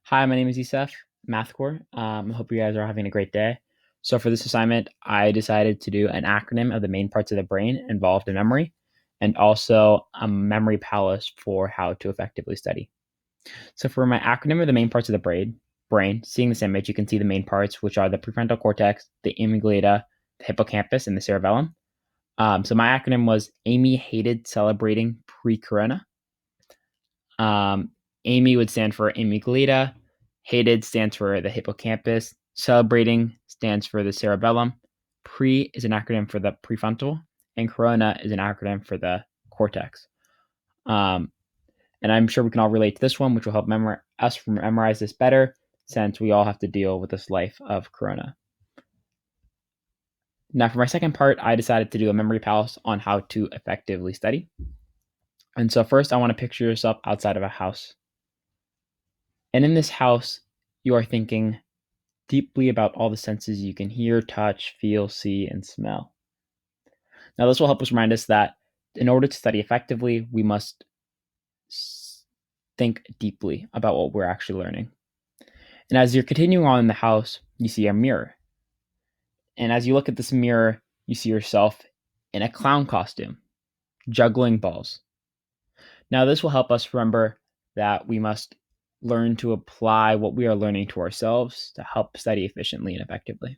Hi, my name is Yusef, Mathkour. I hope you guys are having a great day. So for this assignment, I decided to do an acronym of the main parts of the brain involved in memory, and also a memory palace for how to effectively study. So for my acronym of the main parts of the brain, seeing this image, you can see the main parts, which are the prefrontal cortex, the amygdala, the hippocampus, and the cerebellum. So my acronym was Amy hated celebrating pre-corona. Amy would stand for amygdala, hated stands for the hippocampus, celebrating stands for the cerebellum, pre is an acronym for the prefrontal, and corona is an acronym for the cortex. And I'm sure we can all relate to this one, which will help us memorize this better since we all have to deal with this life of corona. Now, for my second part, I decided to do a memory palace on how to effectively study. And so first, I want to picture yourself outside of a house. And in this house, you are thinking deeply about all the senses you can hear, touch, feel, see, and smell. Now, this will help us remind us that in order to study effectively, we must think deeply about what we're actually learning. And as you're continuing on in the house, you see a mirror. And as you look at this mirror, you see yourself in a clown costume, juggling balls. Now, this will help us remember that we must learn to apply what we are learning to ourselves to help study efficiently and effectively.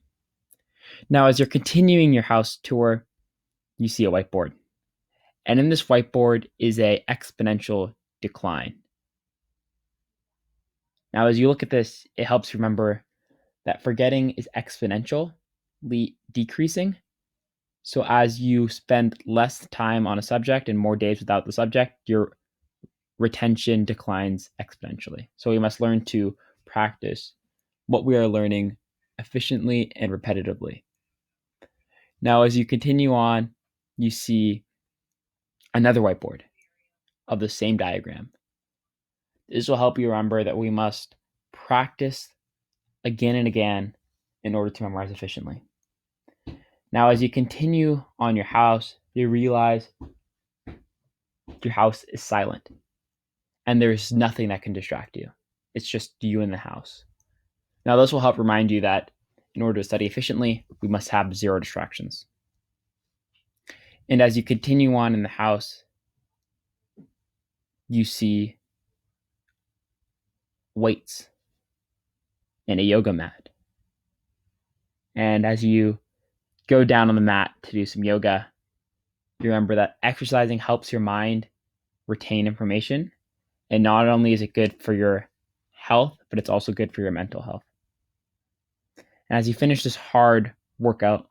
Now, as you're continuing your house tour, you see a whiteboard. And in this whiteboard is a exponential decline. Now, as you look at this, it helps you remember that forgetting is exponentially decreasing. So as you spend less time on a subject and more days without the subject, your retention declines exponentially. So we must learn to practice what we are learning efficiently and repetitively. Now, as you continue on, you see another whiteboard of the same diagram. This will help you remember that we must practice again and again in order to memorize efficiently. Now, as you continue on your house, you realize your house is silent and there's nothing that can distract you. It's just you in the house. Now, this will help remind you that in order to study efficiently, we must have zero distractions. And as you continue on in the house, you see weights and a yoga mat. And as you go down on the mat to do some yoga, you remember that exercising helps your mind retain information. And not only is it good for your health, but it's also good for your mental health. And as you finish this hard workout,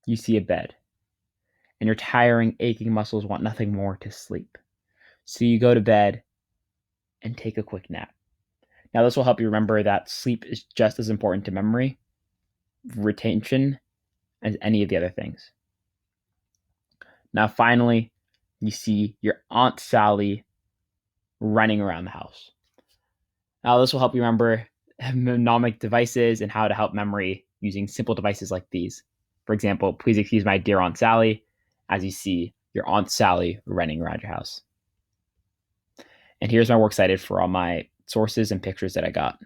you see a bed. And your tiring, aching muscles want nothing more to sleep. So you go to bed and take a quick nap. Now, this will help you remember that sleep is just as important to memory, retention, as any of the other things. Now, finally, you see your Aunt Sally running around the house. Now, this will help you remember mnemonic devices and how to help memory using simple devices like these. For example, please excuse my dear Aunt Sally, as you see your Aunt Sally running around your house. And here's my works cited for all my sources and pictures that I got.